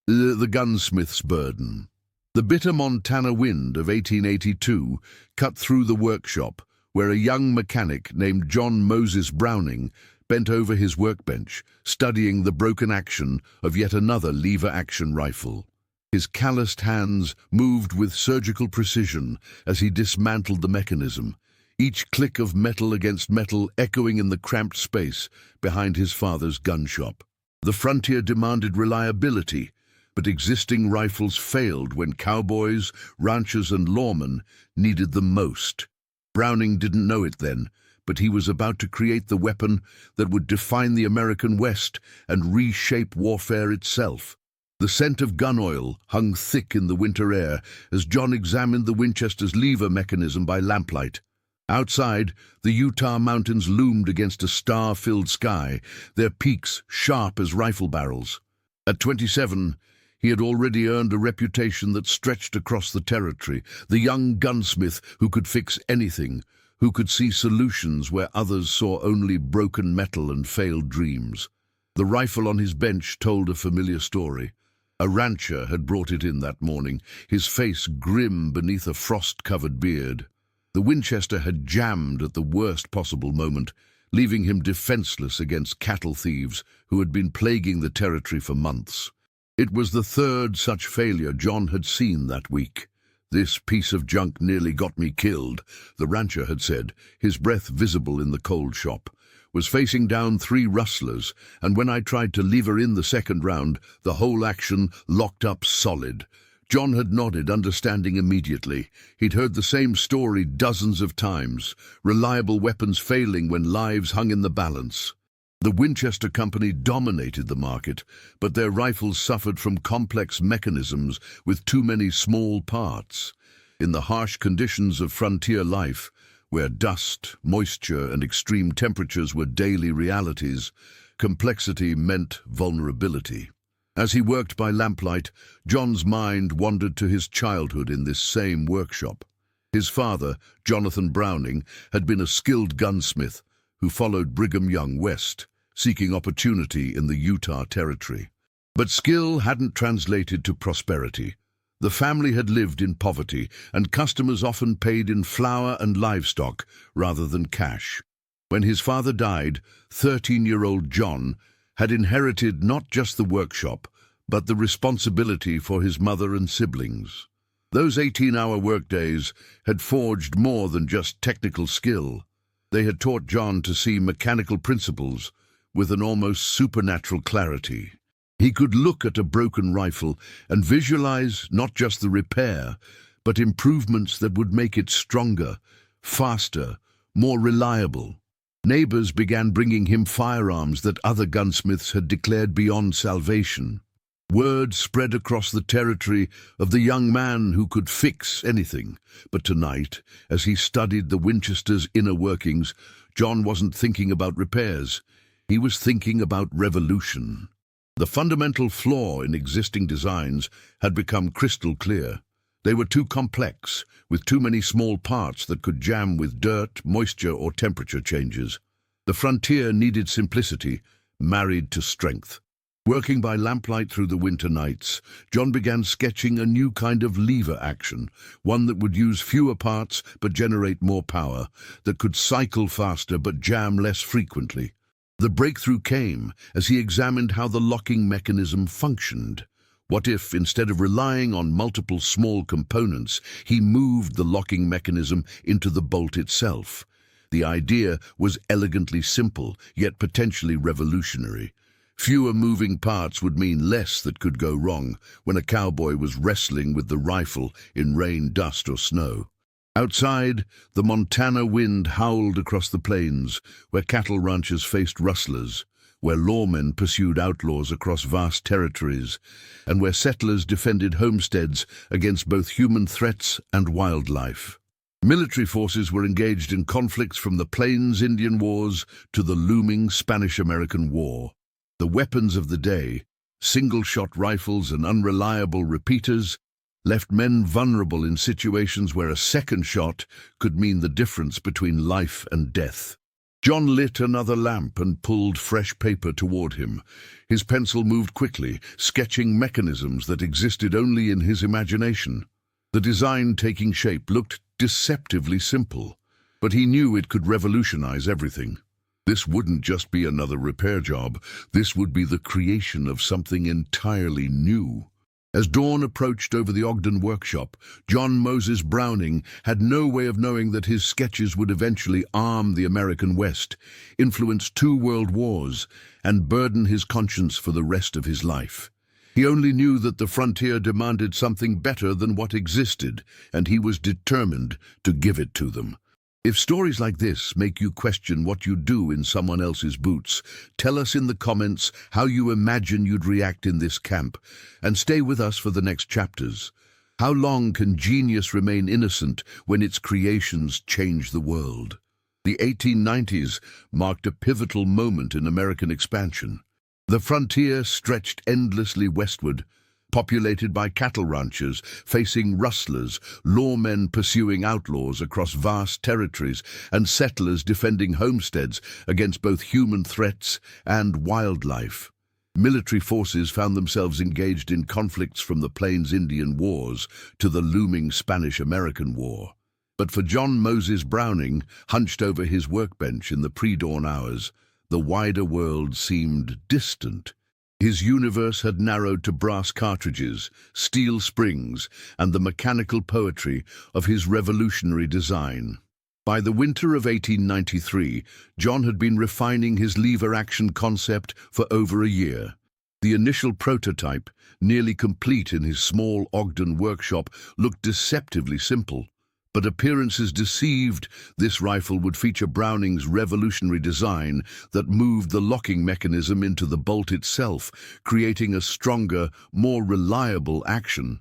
The gunsmith's burden. The bitter Montana wind of 1882 cut through the workshop, where a young mechanic named John Moses Browning bent over his workbench, studying the broken action of yet another lever-action rifle. His calloused hands moved with surgical precision as he dismantled the mechanism, each click of metal against metal echoing in the cramped space behind his father's gun shop. The frontier demanded reliability, but existing rifles failed when cowboys, ranchers, and lawmen needed them most. Browning didn't know it then, but he was about to create the weapon that would define the American West and reshape warfare itself. The scent of gun oil hung thick in the winter air as John examined the Winchester's lever mechanism by lamplight. Outside, the Utah mountains loomed against a star-filled sky, their peaks sharp as rifle barrels. At 27, he had already earned a reputation that stretched across the territory, the young gunsmith who could fix anything, who could see solutions where others saw only broken metal and failed dreams. The rifle on his bench told a familiar story. A rancher had brought it in that morning, his face grim beneath a frost-covered beard. The Winchester had jammed at the worst possible moment, leaving him defenseless against cattle thieves who had been plaguing the territory for months. It was the third such failure John had seen that week. "This piece of junk nearly got me killed," the rancher had said, his breath visible in the cold shop. "Was facing down 3 rustlers, and when I tried to lever in the second round, the whole action locked up solid." John had nodded, understanding immediately. He'd heard the same story dozens of times, reliable weapons failing when lives hung in the balance. The Winchester Company dominated the market, but their rifles suffered from complex mechanisms with too many small parts. In the harsh conditions of frontier life, where dust, moisture, and extreme temperatures were daily realities, complexity meant vulnerability. As he worked by lamplight, John's mind wandered to his childhood in this same workshop. His father, Jonathan Browning, had been a skilled gunsmith who followed Brigham Young west, seeking opportunity in the Utah territory. But skill hadn't translated to prosperity. The family had lived in poverty, and customers often paid in flour and livestock rather than cash. When his father died, 13-year-old John had inherited not just the workshop, but the responsibility for his mother and siblings. Those 18-hour workdays had forged more than just technical skill. They had taught John to see mechanical principles with an almost supernatural clarity. He could look at a broken rifle and visualize not just the repair, but improvements that would make it stronger, faster, more reliable. Neighbors began bringing him firearms that other gunsmiths had declared beyond salvation. Word spread across the territory of the young man who could fix anything. But tonight, as he studied the Winchester's inner workings, John wasn't thinking about repairs. He was thinking about revolution. The fundamental flaw in existing designs had become crystal clear. They were too complex, with too many small parts that could jam with dirt, moisture, or temperature changes. The frontier needed simplicity, married to strength. Working by lamplight through the winter nights, John began sketching a new kind of lever action, one that would use fewer parts but generate more power, that could cycle faster but jam less frequently. The breakthrough came as he examined how the locking mechanism functioned. What if, instead of relying on multiple small components, he moved the locking mechanism into the bolt itself? The idea was elegantly simple, yet potentially revolutionary. Fewer moving parts would mean less that could go wrong when a cowboy was wrestling with the rifle in rain, dust, or snow. Outside, the Montana wind howled across the plains, where cattle ranchers faced rustlers, where lawmen pursued outlaws across vast territories, and where settlers defended homesteads against both human threats and wildlife. Military forces were engaged in conflicts from the Plains Indian Wars to the looming Spanish-American War. The weapons of the day, single-shot rifles and unreliable repeaters, left men vulnerable in situations where a second shot could mean the difference between life and death. John lit another lamp and pulled fresh paper toward him. His pencil moved quickly, sketching mechanisms that existed only in his imagination. The design taking shape looked deceptively simple, but he knew it could revolutionize everything. This wouldn't just be another repair job. This would be the creation of something entirely new. As dawn approached over the Ogden workshop, John Moses Browning had no way of knowing that his sketches would eventually arm the American West, influence 2 world wars, and burden his conscience for the rest of his life. He only knew that the frontier demanded something better than what existed, and he was determined to give it to them. If stories like this make you question what you'd do in someone else's boots, tell us in the comments how you imagine you'd react in this camp, and stay with us for the next chapters. How long can genius remain innocent when its creations change the world? The 1890s marked a pivotal moment in American expansion. The frontier stretched endlessly westward, populated by cattle ranchers facing rustlers, lawmen pursuing outlaws across vast territories, and settlers defending homesteads against both human threats and wildlife. Military forces found themselves engaged in conflicts from the Plains Indian Wars to the looming Spanish-American War. But for John Moses Browning, hunched over his workbench in the pre-dawn hours, the wider world seemed distant. His universe had narrowed to brass cartridges, steel springs, and the mechanical poetry of his revolutionary design. By the winter of 1893, John had been refining his lever-action concept for over a year. The initial prototype, nearly complete in his small Ogden workshop, looked deceptively simple. But appearances deceived. This rifle would feature Browning's revolutionary design that moved the locking mechanism into the bolt itself, creating a stronger, more reliable action.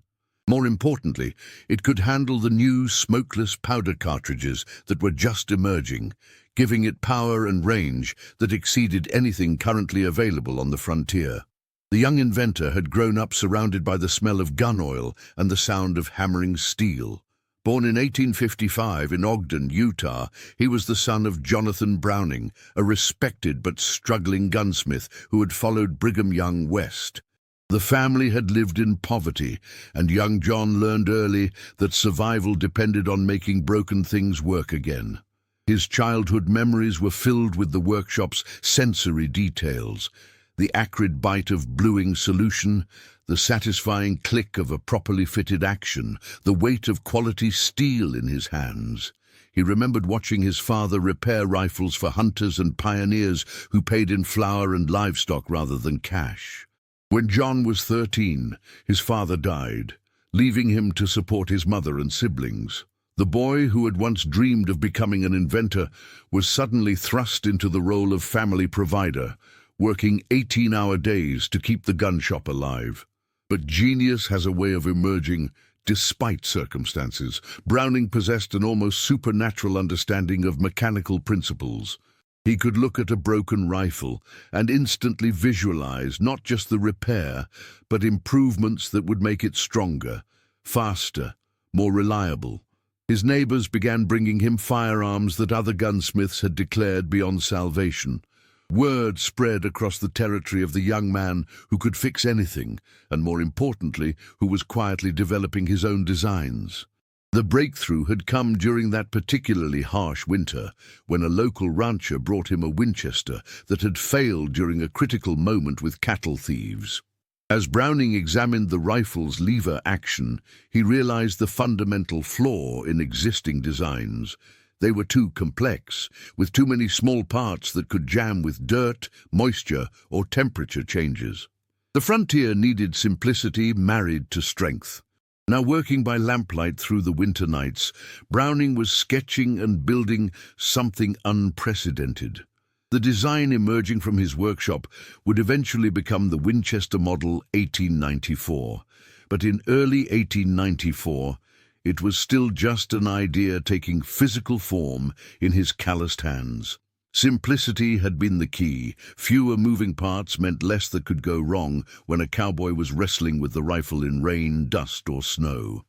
More importantly, it could handle the new smokeless powder cartridges that were just emerging, giving it power and range that exceeded anything currently available on the frontier. The young inventor had grown up surrounded by the smell of gun oil and the sound of hammering steel. Born in 1855 in Ogden, Utah, he was the son of Jonathan Browning, a respected but struggling gunsmith who had followed Brigham Young west. The family had lived in poverty, and young John learned early that survival depended on making broken things work again. His childhood memories were filled with the workshop's sensory details: the acrid bite of bluing solution, the satisfying click of a properly fitted action, the weight of quality steel in his hands. He remembered watching his father repair rifles for hunters and pioneers who paid in flour and livestock rather than cash. When John was 13, his father died, leaving him to support his mother and siblings. The boy, who had once dreamed of becoming an inventor, was suddenly thrust into the role of family provider, working 18-hour days to keep the gun shop alive. But genius has a way of emerging despite circumstances. Browning possessed an almost supernatural understanding of mechanical principles. He could look at a broken rifle and instantly visualize not just the repair, but improvements that would make it stronger, faster, more reliable. His neighbors began bringing him firearms that other gunsmiths had declared beyond salvation. Word spread across the territory of the young man who could fix anything, and more importantly, who was quietly developing his own designs. The breakthrough had come during that particularly harsh winter, when a local rancher brought him a Winchester that had failed during a critical moment with cattle thieves. As Browning examined the rifle's lever action, he realized the fundamental flaw in existing designs. They were too complex, with too many small parts that could jam with dirt, moisture, or temperature changes. The frontier needed simplicity married to strength. Now, working by lamplight through the winter nights, Browning was sketching and building something unprecedented. The design emerging from his workshop would eventually become the Winchester Model 1894. But in early 1894, it was still just an idea taking physical form in his calloused hands. Simplicity had been the key. Fewer moving parts meant less that could go wrong when a cowboy was wrestling with the rifle in rain, dust, or snow.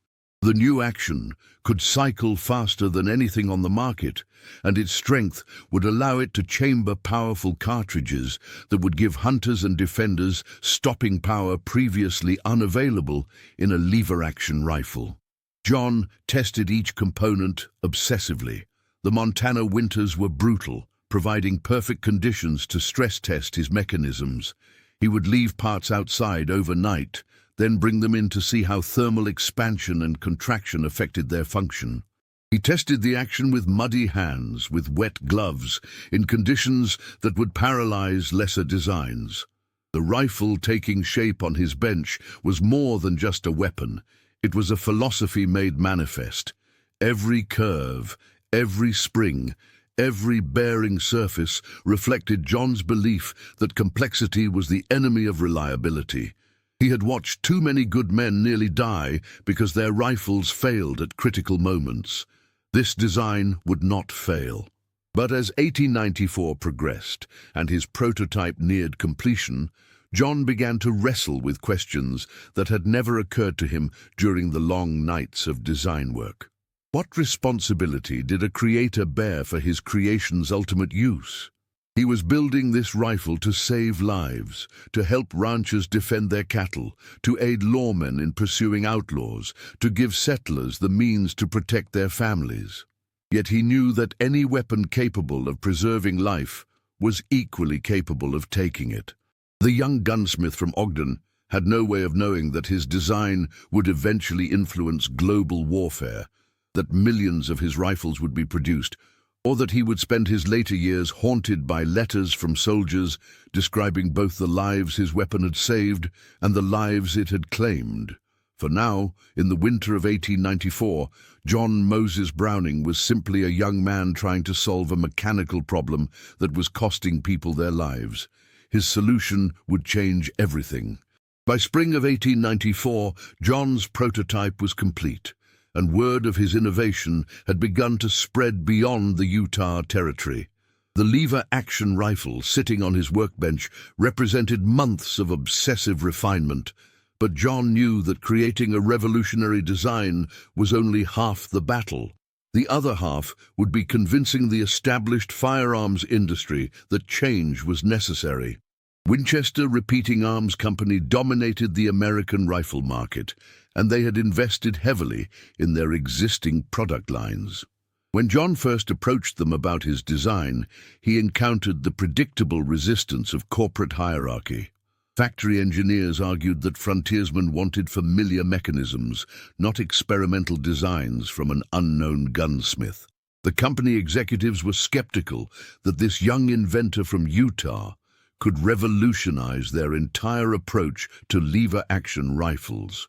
The new action could cycle faster than anything on the market, and its strength would allow it to chamber powerful cartridges that would give hunters and defenders stopping power previously unavailable in a lever-action rifle. John tested each component obsessively. The Montana winters were brutal, providing perfect conditions to stress test his mechanisms. He would leave parts outside overnight, then bring them in to see how thermal expansion and contraction affected their function. He tested the action with muddy hands, with wet gloves, in conditions that would paralyze lesser designs. The rifle taking shape on his bench was more than just a weapon. It was a philosophy made manifest. Every curve, every spring, every bearing surface reflected John's belief that complexity was the enemy of reliability. He had watched too many good men nearly die because their rifles failed at critical moments. This design would not fail. But as 1894 progressed and his prototype neared completion, John began to wrestle with questions that had never occurred to him during the long nights of design work. What responsibility did a creator bear for his creation's ultimate use? He was building this rifle to save lives, to help ranchers defend their cattle, to aid lawmen in pursuing outlaws, to give settlers the means to protect their families. Yet he knew that any weapon capable of preserving life was equally capable of taking it. The young gunsmith from Ogden had no way of knowing that his design would eventually influence global warfare, that millions of his rifles would be produced, or that he would spend his later years haunted by letters from soldiers describing both the lives his weapon had saved and the lives it had claimed. For now, in the winter of 1894, John Moses Browning was simply a young man trying to solve a mechanical problem that was costing people their lives. His solution would change everything. By spring of 1894, John's prototype was complete, and word of his innovation had begun to spread beyond the Utah Territory. The lever-action rifle sitting on his workbench represented months of obsessive refinement, but John knew that creating a revolutionary design was only half the battle. The other half would be convincing the established firearms industry that change was necessary. Winchester Repeating Arms Company dominated the American rifle market, and they had invested heavily in their existing product lines. When John first approached them about his design, he encountered the predictable resistance of corporate hierarchy. Factory engineers argued that frontiersmen wanted familiar mechanisms, not experimental designs from an unknown gunsmith. The company executives were skeptical that this young inventor from Utah could revolutionize their entire approach to lever-action rifles.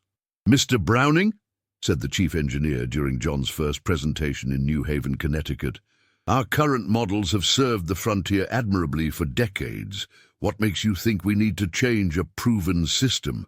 "Mr. Browning," said the chief engineer during John's first presentation in New Haven, Connecticut, "our current models have served the frontier admirably for decades. What makes you think we need to change a proven system?"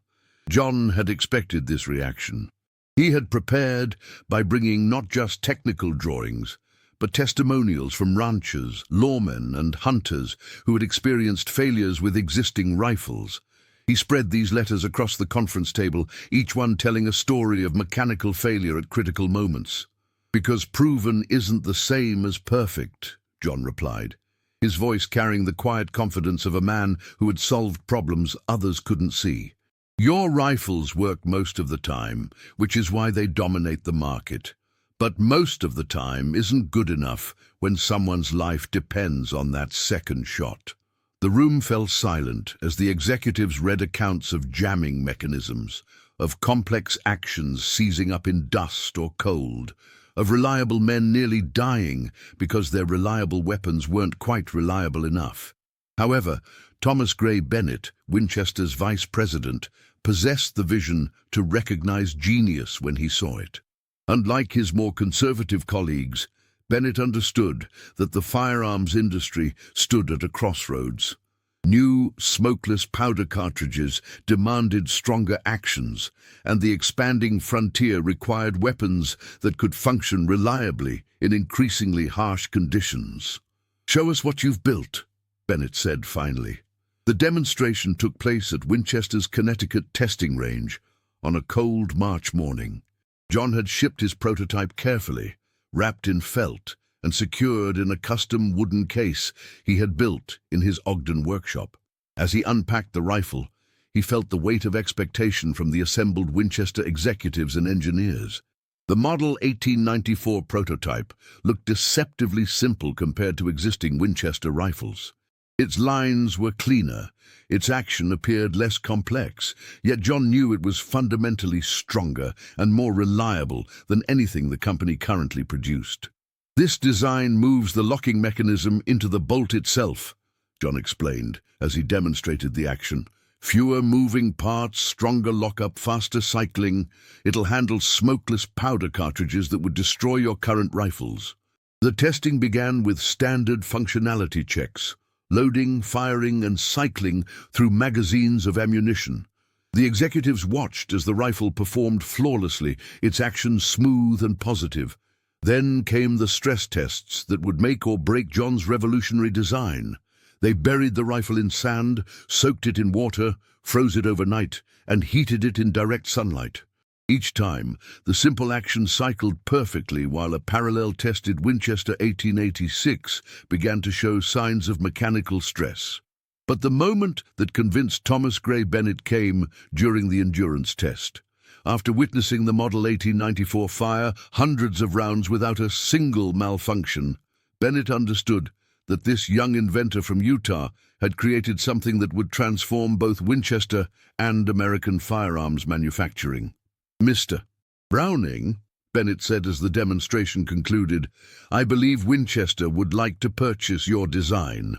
John had expected this reaction. He had prepared by bringing not just technical drawings, but testimonials from ranchers, lawmen, and hunters who had experienced failures with existing rifles. He spread these letters across the conference table, each one telling a story of mechanical failure at critical moments. "Because proven isn't the same as perfect," John replied, his voice carrying the quiet confidence of a man who had solved problems others couldn't see. "Your rifles work most of the time, which is why they dominate the market. But most of the time isn't good enough when someone's life depends on that second shot." The room fell silent as the executives read accounts of jamming mechanisms, of complex actions seizing up in dust or cold, of reliable men nearly dying because their reliable weapons weren't quite reliable enough. However, Thomas Gray Bennett, Winchester's vice president, possessed the vision to recognize genius when he saw it. Unlike his more conservative colleagues, Bennett understood that the firearms industry stood at a crossroads. New, smokeless powder cartridges demanded stronger actions, and the expanding frontier required weapons that could function reliably in increasingly harsh conditions. "Show us what you've built," Bennett said finally. The demonstration took place at Winchester's Connecticut testing range on a cold March morning. John had shipped his prototype carefully, wrapped in felt and secured in a custom wooden case he had built in his Ogden workshop. As he unpacked the rifle, he felt the weight of expectation from the assembled Winchester executives and engineers. The Model 1894 prototype looked deceptively simple compared to existing Winchester rifles. Its lines were cleaner, its action appeared less complex, yet John knew it was fundamentally stronger and more reliable than anything the company currently produced. "This design moves the locking mechanism into the bolt itself," John explained as he demonstrated the action. "Fewer moving parts, stronger lockup, faster cycling. It'll handle smokeless powder cartridges that would destroy your current rifles." The testing began with standard functionality checks, loading, firing, and cycling through magazines of ammunition. The executives watched as the rifle performed flawlessly, its action smooth and positive. Then came the stress tests that would make or break John's revolutionary design. They buried the rifle in sand, soaked it in water, froze it overnight, and heated it in direct sunlight. Each time, the simple action cycled perfectly while a parallel-tested Winchester 1886 began to show signs of mechanical stress. But the moment that convinced Thomas Gray Bennett came during the endurance test. After witnessing the Model 1894 fire hundreds of rounds without a single malfunction, Bennett understood that this young inventor from Utah had created something that would transform both Winchester and American firearms manufacturing. "Mr. Browning," Bennett said as the demonstration concluded, "I believe Winchester would like to purchase your design."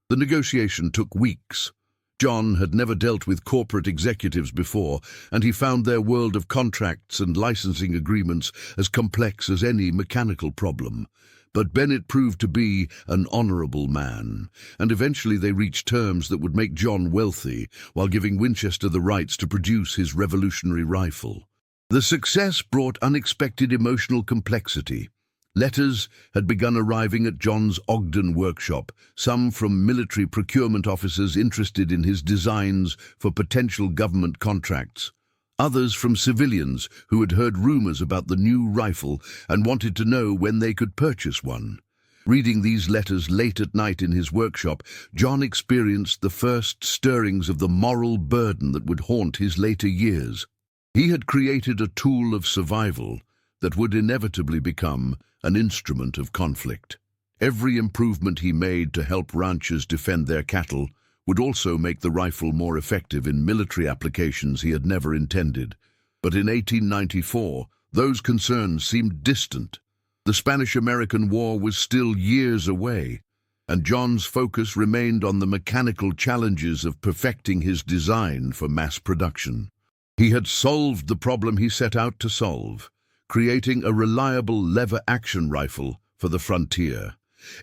The negotiation took weeks. John had never dealt with corporate executives before, and he found their world of contracts and licensing agreements as complex as any mechanical problem. But Bennett proved to be an honorable man, and eventually they reached terms that would make John wealthy while giving Winchester the rights to produce his revolutionary rifle. The success brought unexpected emotional complexity. Letters had begun arriving at John's Ogden workshop, some from military procurement officers interested in his designs for potential government contracts, others from civilians who had heard rumors about the new rifle and wanted to know when they could purchase one. Reading these letters late at night in his workshop, John experienced the first stirrings of the moral burden that would haunt his later years. He had created a tool of survival that would inevitably become an instrument of conflict. Every improvement he made to help ranchers defend their cattle would also make the rifle more effective in military applications he had never intended. But in 1894, those concerns seemed distant. The Spanish-American War was still years away, and John's focus remained on the mechanical challenges of perfecting his design for mass production. He had solved the problem he set out to solve, creating a reliable lever-action rifle for the frontier.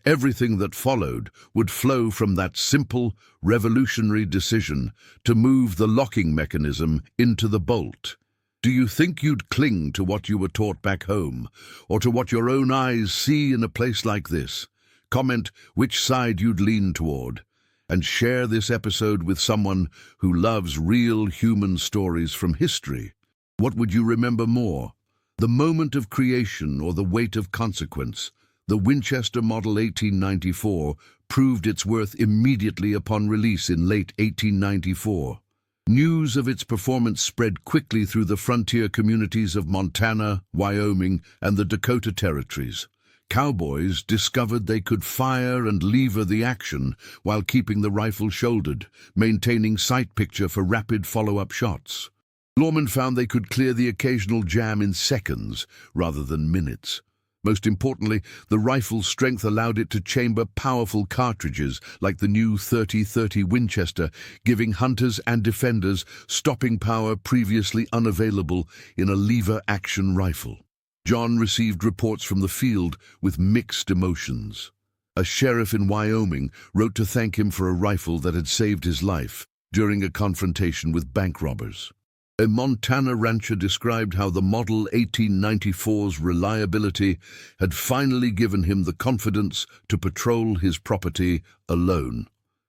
Everything that followed would flow from that simple, revolutionary decision to move the locking mechanism into the bolt. Do you think you'd cling to what you were taught back home, or to what your own eyes see in a place like this? Comment which side you'd lean toward, and share this episode with someone who loves real human stories from history. What would you remember more? The moment of creation or the weight of consequence? The Winchester Model 1894 proved its worth immediately upon release in late 1894. News of its performance spread quickly through the frontier communities of Montana, Wyoming, and the Dakota Territories. Cowboys discovered they could fire and lever the action while keeping the rifle shouldered, maintaining sight picture for rapid follow-up shots. Lawmen found they could clear the occasional jam in seconds rather than minutes. Most importantly, the rifle's strength allowed it to chamber powerful cartridges like the new .30-30 Winchester, giving hunters and defenders stopping power previously unavailable in a lever-action rifle. John received reports from the field with mixed emotions. A sheriff in Wyoming wrote to thank him for a rifle that had saved his life during a confrontation with bank robbers. A Montana rancher described how the Model 1894's reliability had finally given him the confidence to patrol his property alone.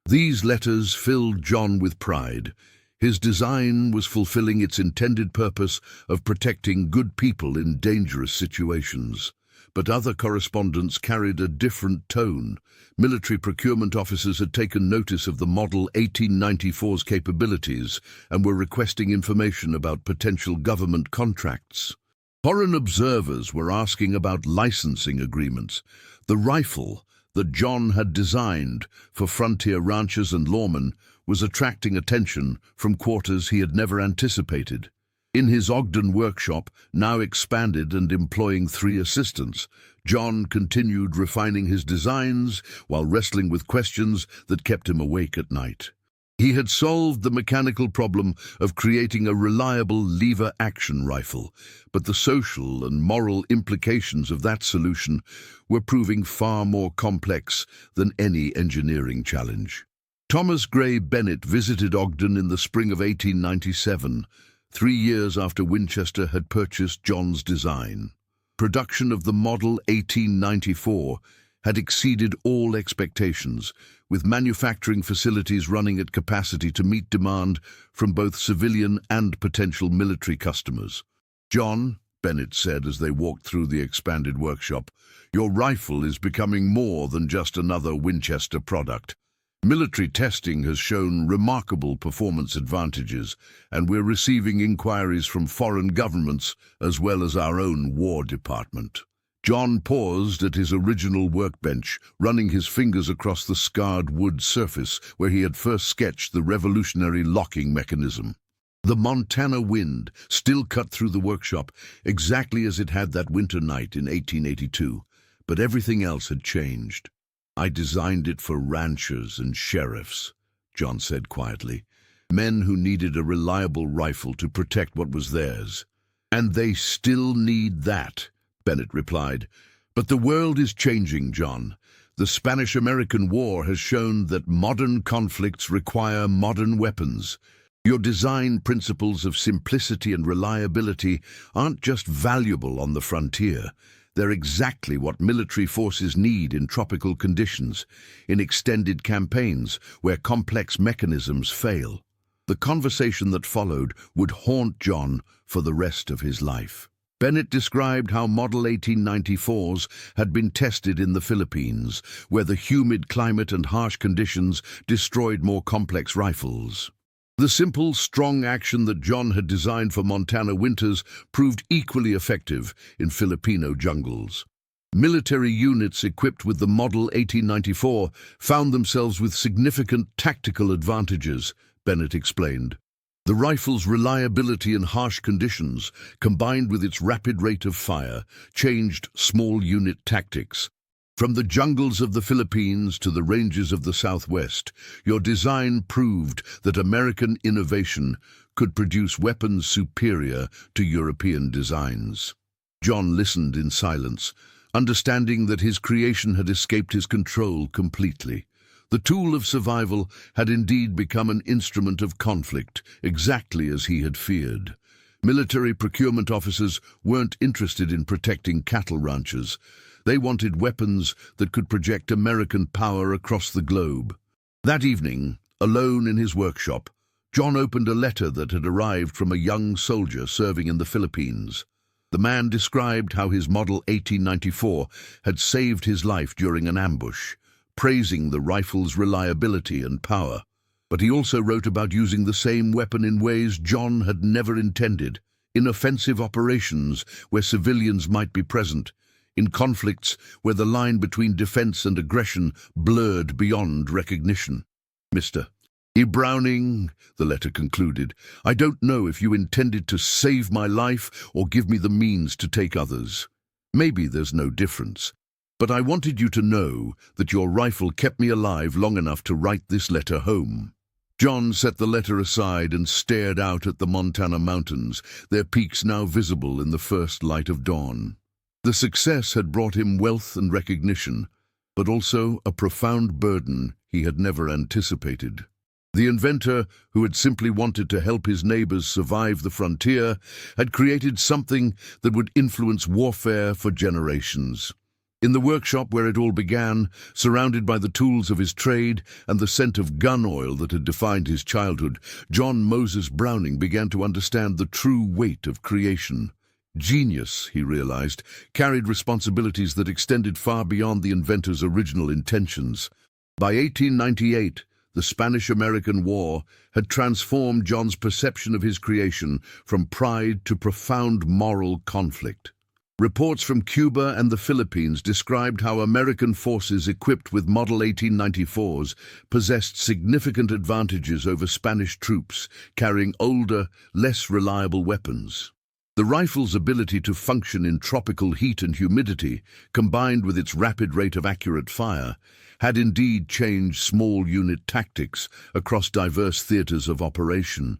These letters filled John with pride. His design was fulfilling its intended purpose of protecting good people in dangerous situations. But other correspondents carried a different tone. Military procurement officers had taken notice of the Model 1894's capabilities and were requesting information about potential government contracts. Foreign observers were asking about licensing agreements. The rifle that John had designed for frontier ranchers and lawmen was attracting attention from quarters he had never anticipated. In his Ogden workshop, now expanded and employing 3 assistants, John continued refining his designs while wrestling with questions that kept him awake at night. He had solved the mechanical problem of creating a reliable lever-action rifle, but the social and moral implications of that solution were proving far more complex than any engineering challenge. Thomas Gray Bennett visited Ogden in the spring of 1897, 3 years after Winchester had purchased John's design. Production of the Model 1894 had exceeded all expectations, with manufacturing facilities running at capacity to meet demand from both civilian and potential military customers. "John," Bennett said as they walked through the expanded workshop, "your rifle is becoming more than just another Winchester product. Military testing has shown remarkable performance advantages, and we're receiving inquiries from foreign governments as well as our own War Department." John paused at his original workbench, running his fingers across the scarred wood surface where he had first sketched the revolutionary locking mechanism. The Montana wind still cut through the workshop, exactly as it had that winter night in 1882, but everything else had changed. "I designed it for ranchers and sheriffs," John said quietly, "men who needed a reliable rifle to protect what was theirs. And they still need that," Bennett replied. "But the world is changing, John. The Spanish-American War has shown that modern conflicts require modern weapons. Your design principles of simplicity and reliability aren't just valuable on the frontier. They're exactly what military forces need in tropical conditions, in extended campaigns where complex mechanisms fail." The conversation that followed would haunt John for the rest of his life. Bennett described how Model 1894s had been tested in the Philippines, where the humid climate and harsh conditions destroyed more complex rifles. The simple, strong action that John had designed for Montana winters proved equally effective in Filipino jungles. Military units equipped with the Model 1894 found themselves with significant tactical advantages, Bennett explained. The rifle's reliability in harsh conditions, combined with its rapid rate of fire, changed small unit tactics. From the jungles of the Philippines to the ranges of the Southwest, your design proved that American innovation could produce weapons superior to European designs. John listened in silence, understanding that his creation had escaped his control completely. The tool of survival had indeed become an instrument of conflict, exactly as he had feared. Military procurement officers weren't interested in protecting cattle ranchers. They wanted weapons that could project American power across the globe. That evening, alone in his workshop, John opened a letter that had arrived from a young soldier serving in the Philippines. The man described how his Model 1894 had saved his life during an ambush, praising the rifle's reliability and power. But he also wrote about using the same weapon in ways John had never intended, in offensive operations where civilians might be present, in conflicts where the line between defense and aggression blurred beyond recognition. "Mr. E. Browning," the letter concluded, "I don't know if you intended to save my life or give me the means to take others. Maybe there's no difference. But I wanted you to know that your rifle kept me alive long enough to write this letter home." John set the letter aside and stared out at the Montana mountains, their peaks now visible in the first light of dawn. The success had brought him wealth and recognition, but also a profound burden he had never anticipated. The inventor, who had simply wanted to help his neighbors survive the frontier, had created something that would influence warfare for generations. In the workshop where it all began, surrounded by the tools of his trade and the scent of gun oil that had defined his childhood, John Moses Browning began to understand the true weight of creation. Genius, he realized, carried responsibilities that extended far beyond the inventor's original intentions. By 1898, the Spanish-American War had transformed John's perception of his creation from pride to profound moral conflict. Reports from Cuba and the Philippines described how American forces equipped with Model 1894s possessed significant advantages over Spanish troops carrying older, less reliable weapons. The rifle's ability to function in tropical heat and humidity, combined with its rapid rate of accurate fire, had indeed changed small unit tactics across diverse theaters of operation.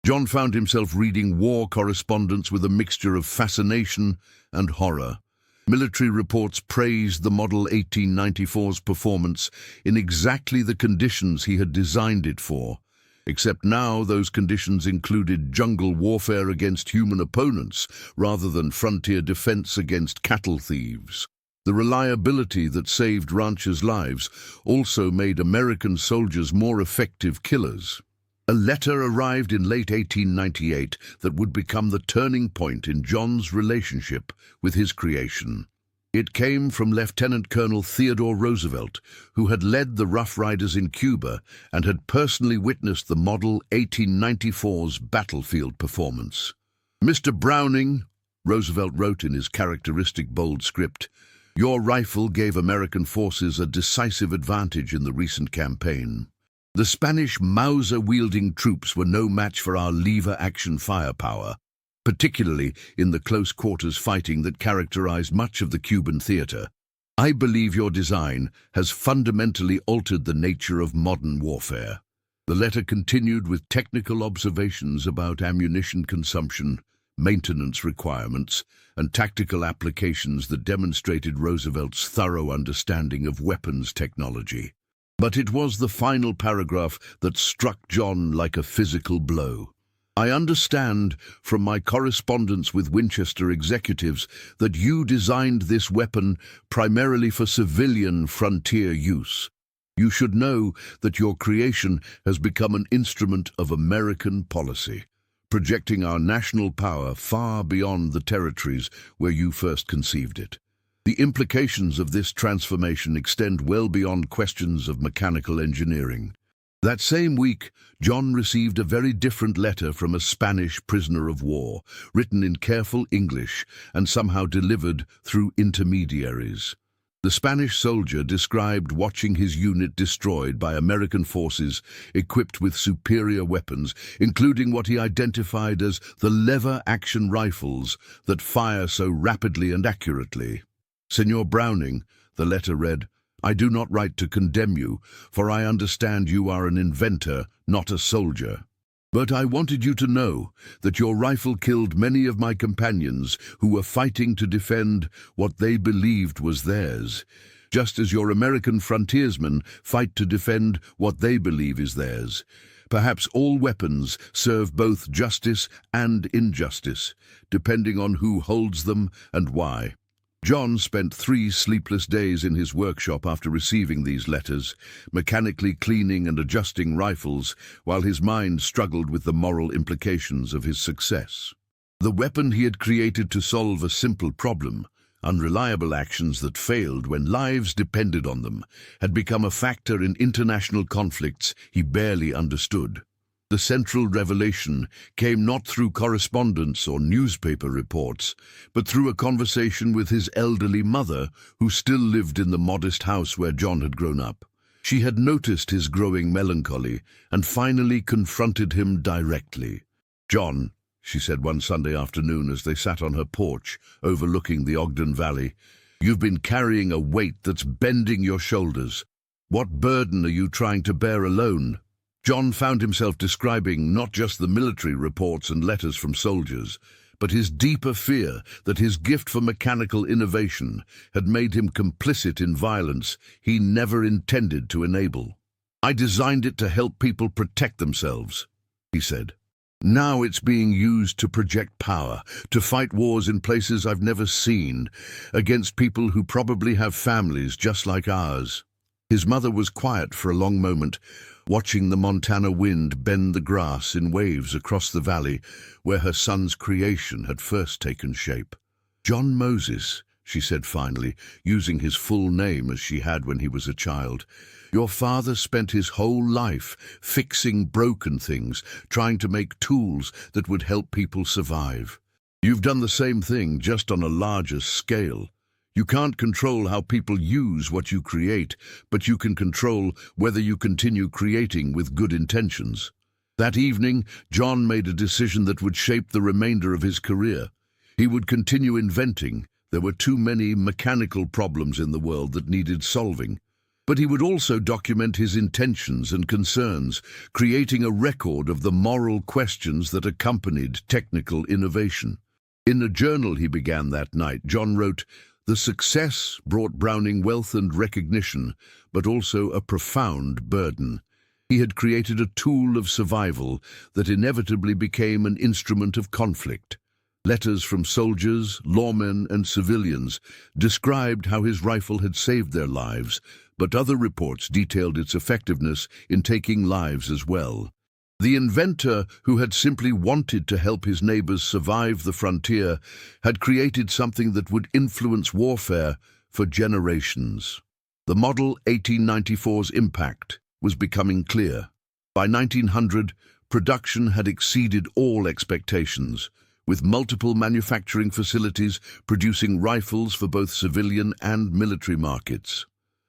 John found himself reading war correspondence with a mixture of fascination and horror. Military reports praised the Model 1894's performance in exactly the conditions he had designed it for, except now those conditions included jungle warfare against human opponents rather than frontier defense against cattle thieves. The reliability that saved ranchers' lives also made American soldiers more effective killers. A letter arrived in late 1898 that would become the turning point in John's relationship with his creation. It came from Lieutenant Colonel Theodore Roosevelt, who had led the Rough Riders in Cuba and had personally witnessed the Model 1894's battlefield performance. "Mr. Browning," Roosevelt wrote in his characteristic bold script, "your rifle gave American forces a decisive advantage in the recent campaign. The Spanish Mauser-wielding troops were no match for our lever-action firepower, particularly in the close-quarters fighting that characterized much of the Cuban theater. I believe your design has fundamentally altered the nature of modern warfare." The letter continued with technical observations about ammunition consumption, maintenance requirements, and tactical applications that demonstrated Roosevelt's thorough understanding of weapons technology. But it was the final paragraph that struck John like a physical blow. "I understand from my correspondence with Winchester executives that you designed this weapon primarily for civilian frontier use. You should know that your creation has become an instrument of American policy, projecting our national power far beyond the territories where you first conceived it. The implications of this transformation extend well beyond questions of mechanical engineering." That same week, John received a very different letter from a Spanish prisoner of war, written in careful English and somehow delivered through intermediaries. The Spanish soldier described watching his unit destroyed by American forces equipped with superior weapons, including what he identified as the lever-action rifles that fire so rapidly and accurately. "Senor Browning," the letter read, "I do not write to condemn you, for I understand you are an inventor, not a soldier. But I wanted you to know that your rifle killed many of my companions who were fighting to defend what they believed was theirs, just as your American frontiersmen fight to defend what they believe is theirs. Perhaps all weapons serve both justice and injustice, depending on who holds them and why." John spent 3 sleepless days in his workshop after receiving these letters, mechanically cleaning and adjusting rifles, while his mind struggled with the moral implications of his success. The weapon he had created to solve a simple problem, unreliable actions that failed when lives depended on them, had become a factor in international conflicts he barely understood. The central revelation came not through correspondence or newspaper reports, but through a conversation with his elderly mother, who still lived in the modest house where John had grown up. She had noticed his growing melancholy and finally confronted him directly. "John," she said one Sunday afternoon as they sat on her porch overlooking the Ogden Valley, "you've been carrying a weight that's bending your shoulders. What burden are you trying to bear alone?" John found himself describing not just the military reports and letters from soldiers, but his deeper fear that his gift for mechanical innovation had made him complicit in violence he never intended to enable. "I designed it to help people protect themselves," he said. Now it's being used to project power, to fight wars in places I've never seen, against people who probably have families just like ours." His mother was quiet for a long moment, watching the Montana wind bend the grass in waves across the valley where her son's creation had first taken shape. "John Moses," she said finally, using his full name as she had when he was a child. "Your father spent his whole life fixing broken things, trying to make tools that would help people survive. You've done the same thing, just on a larger scale. You can't control how people use what you create, but you can control whether you continue creating with good intentions." That evening, John made a decision that would shape the remainder of his career. He would continue inventing. There were too many mechanical problems in the world that needed solving. But he would also document his intentions and concerns, creating a record of the moral questions that accompanied technical innovation. In a journal he began that night, John wrote, "The success brought Browning wealth and recognition, but also a profound burden. He had created a tool of survival that inevitably became an instrument of conflict." Letters from soldiers, lawmen, and civilians described how his rifle had saved their lives, but other reports detailed its effectiveness in taking lives as well. The inventor, who had simply wanted to help his neighbors survive the frontier, had created something that would influence warfare for generations. The Model 1894's impact was becoming clear. By 1900, production had exceeded all expectations, with multiple manufacturing facilities producing rifles for both civilian and military markets.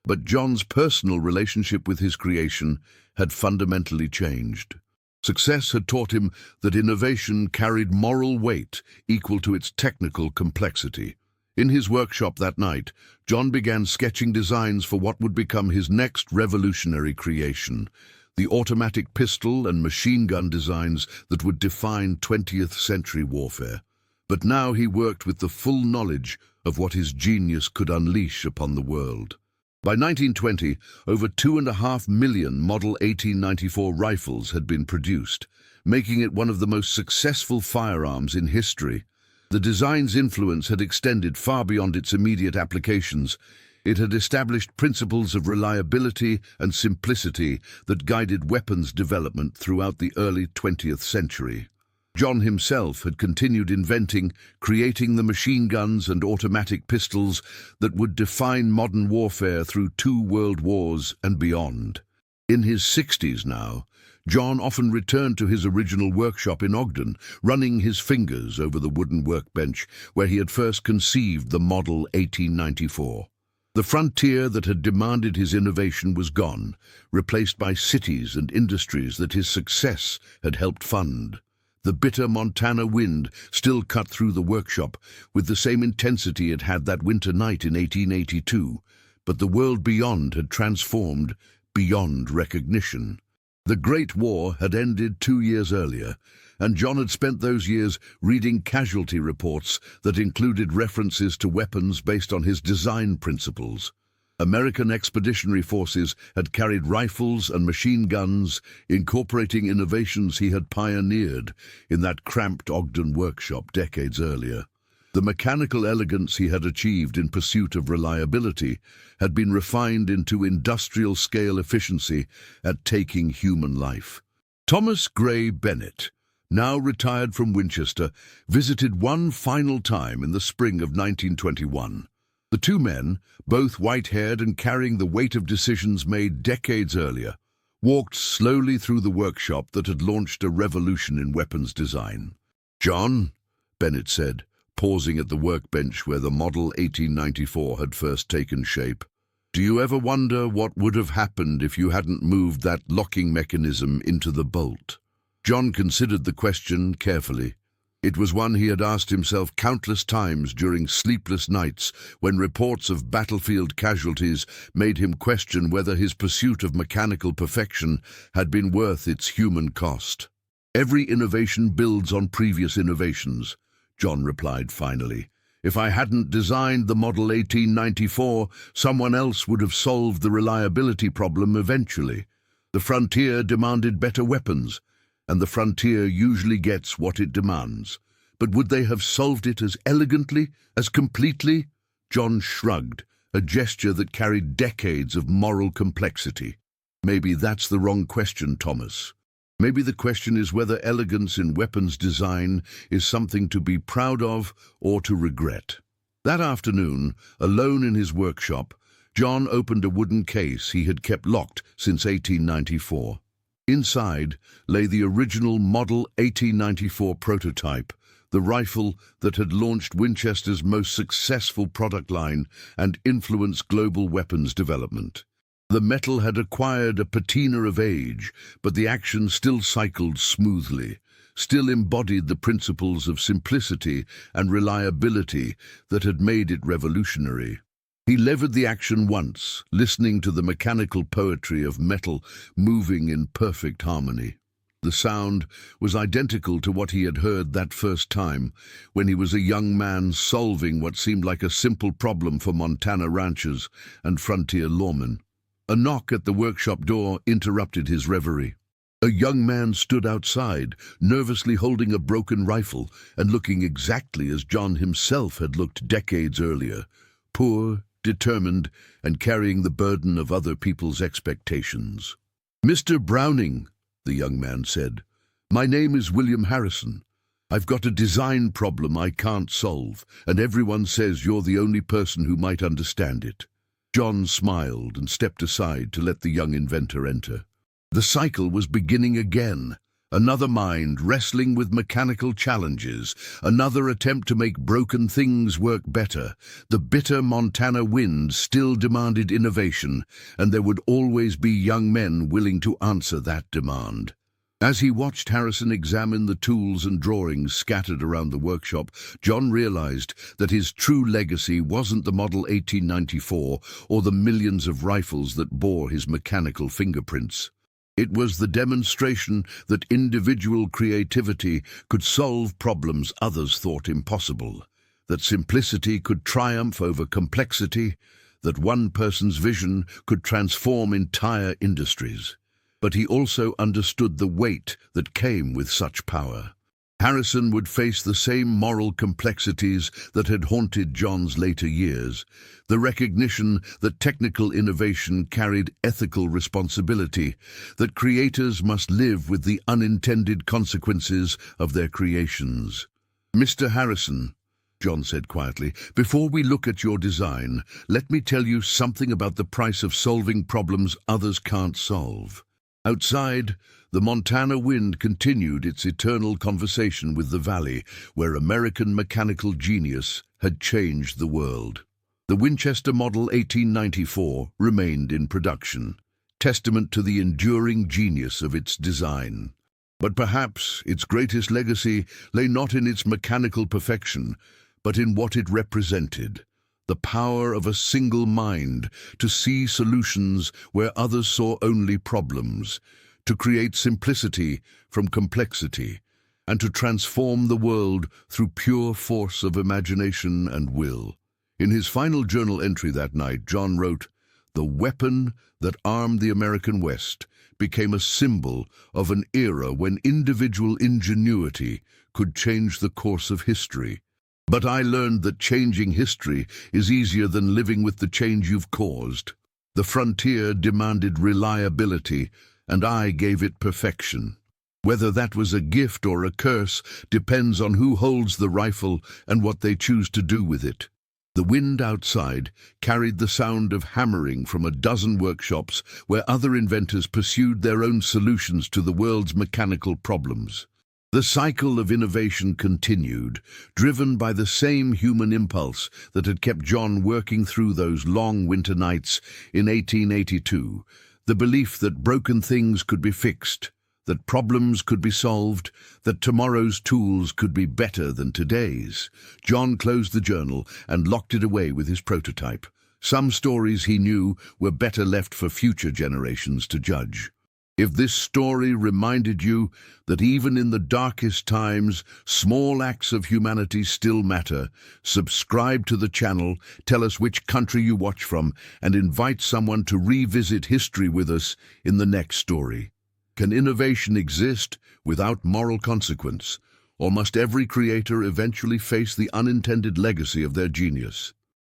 But John's personal relationship with his creation had fundamentally changed. Success had taught him that innovation carried moral weight equal to its technical complexity. In his workshop that night, John began sketching designs for what would become his next revolutionary creation, the automatic pistol and machine gun designs that would define 20th century warfare. But now he worked with the full knowledge of what his genius could unleash upon the world. By 1920, over 2.5 million Model 1894 rifles had been produced, making it one of the most successful firearms in history. The design's influence had extended far beyond its immediate applications. It had established principles of reliability and simplicity that guided weapons development throughout the early 20th century. John himself had continued inventing, creating the machine guns and automatic pistols that would define modern warfare through 2 world wars and beyond. In his 60s now, John often returned to his original workshop in Ogden, running his fingers over the wooden workbench where he had first conceived the Model 1894. The frontier that had demanded his innovation was gone, replaced by cities and industries that his success had helped fund. The bitter Montana wind still cut through the workshop with the same intensity it had that winter night in 1882, but the world beyond had transformed beyond recognition. The Great War had ended 2 years earlier, and John had spent those years reading casualty reports that included references to weapons based on his design principles. American expeditionary forces had carried rifles and machine guns, incorporating innovations he had pioneered in that cramped Ogden workshop decades earlier. The mechanical elegance he had achieved in pursuit of reliability had been refined into industrial-scale efficiency at taking human life. Thomas Gray Bennett, now retired from Winchester, visited one final time in the spring of 1921. The 2 men, both white-haired and carrying the weight of decisions made decades earlier, walked slowly through the workshop that had launched a revolution in weapons design. "John," Bennett said, pausing at the workbench where the Model 1894 had first taken shape, "do you ever wonder what would have happened if you hadn't moved that locking mechanism into the bolt?" John considered the question carefully. It was one he had asked himself countless times during sleepless nights when reports of battlefield casualties made him question whether his pursuit of mechanical perfection had been worth its human cost. "Every innovation builds on previous innovations," John replied finally. "If I hadn't designed the Model 1894, someone else would have solved the reliability problem eventually. The frontier demanded better weapons, and the frontier usually gets what it demands. But would they have solved it as elegantly, as completely? John shrugged, a gesture that carried decades of moral complexity. Maybe that's the wrong question, Thomas. Maybe the question is whether elegance in weapons design is something to be proud of or to regret. That afternoon, alone in his workshop, John opened a wooden case he had kept locked since 1894. Inside lay the original Model 1894 prototype, the rifle that had launched Winchester's most successful product line and influenced global weapons development. The metal had acquired a patina of age, but the action still cycled smoothly, still embodied the principles of simplicity and reliability that had made it revolutionary. He levered the action once, listening to the mechanical poetry of metal moving in perfect harmony. The sound was identical to what he had heard that first time, when he was a young man solving what seemed like a simple problem for Montana ranchers and frontier lawmen. A knock at the workshop door interrupted his reverie. A young man stood outside, nervously holding a broken rifle and looking exactly as John himself had looked decades earlier, poor, determined, and carrying the burden of other people's expectations. "Mr. Browning," the young man said, "my name is William Harrison. I've got a design problem I can't solve, and everyone says you're the only person who might understand it." John smiled and stepped aside to let the young inventor enter. The cycle was beginning again. Another mind wrestling with mechanical challenges, another attempt to make broken things work better. The bitter Montana wind still demanded innovation, and there would always be young men willing to answer that demand. As he watched Harrison examine the tools and drawings scattered around the workshop, John realized that his true legacy wasn't the Model 1894 or the millions of rifles that bore his mechanical fingerprints. It was the demonstration that individual creativity could solve problems others thought impossible, that simplicity could triumph over complexity, that one person's vision could transform entire industries. But he also understood the weight that came with such power. Harrison would face the same moral complexities that had haunted John's later years, the recognition that technical innovation carried ethical responsibility, that creators must live with the unintended consequences of their creations. "Mr. Harrison," John said quietly, "before we look at your design, let me tell you something about the price of solving problems others can't solve." Outside, the Montana wind continued its eternal conversation with the valley where American mechanical genius had changed the world. The Winchester Model 1894 remained in production, testament to the enduring genius of its design. But perhaps its greatest legacy lay not in its mechanical perfection, but in what it represented. The power of a single mind to see solutions where others saw only problems, to create simplicity from complexity, and to transform the world through pure force of imagination and will. In his final journal entry that night, John wrote, "The weapon that armed the American West became a symbol of an era when individual ingenuity could change the course of history. But I learned that changing history is easier than living with the change you've caused. The frontier demanded reliability, and I gave it perfection. Whether that was a gift or a curse depends on who holds the rifle and what they choose to do with it." The wind outside carried the sound of hammering from a dozen workshops where other inventors pursued their own solutions to the world's mechanical problems. The cycle of innovation continued, driven by the same human impulse that had kept John working through those long winter nights in 1882, the belief that broken things could be fixed, that problems could be solved, that tomorrow's tools could be better than today's. John closed the journal and locked it away with his prototype. Some stories, he knew, were better left for future generations to judge. If this story reminded you that even in the darkest times, small acts of humanity still matter, subscribe to the channel, tell us which country you watch from, and invite someone to revisit history with us in the next story. Can innovation exist without moral consequence, or must every creator eventually face the unintended legacy of their genius?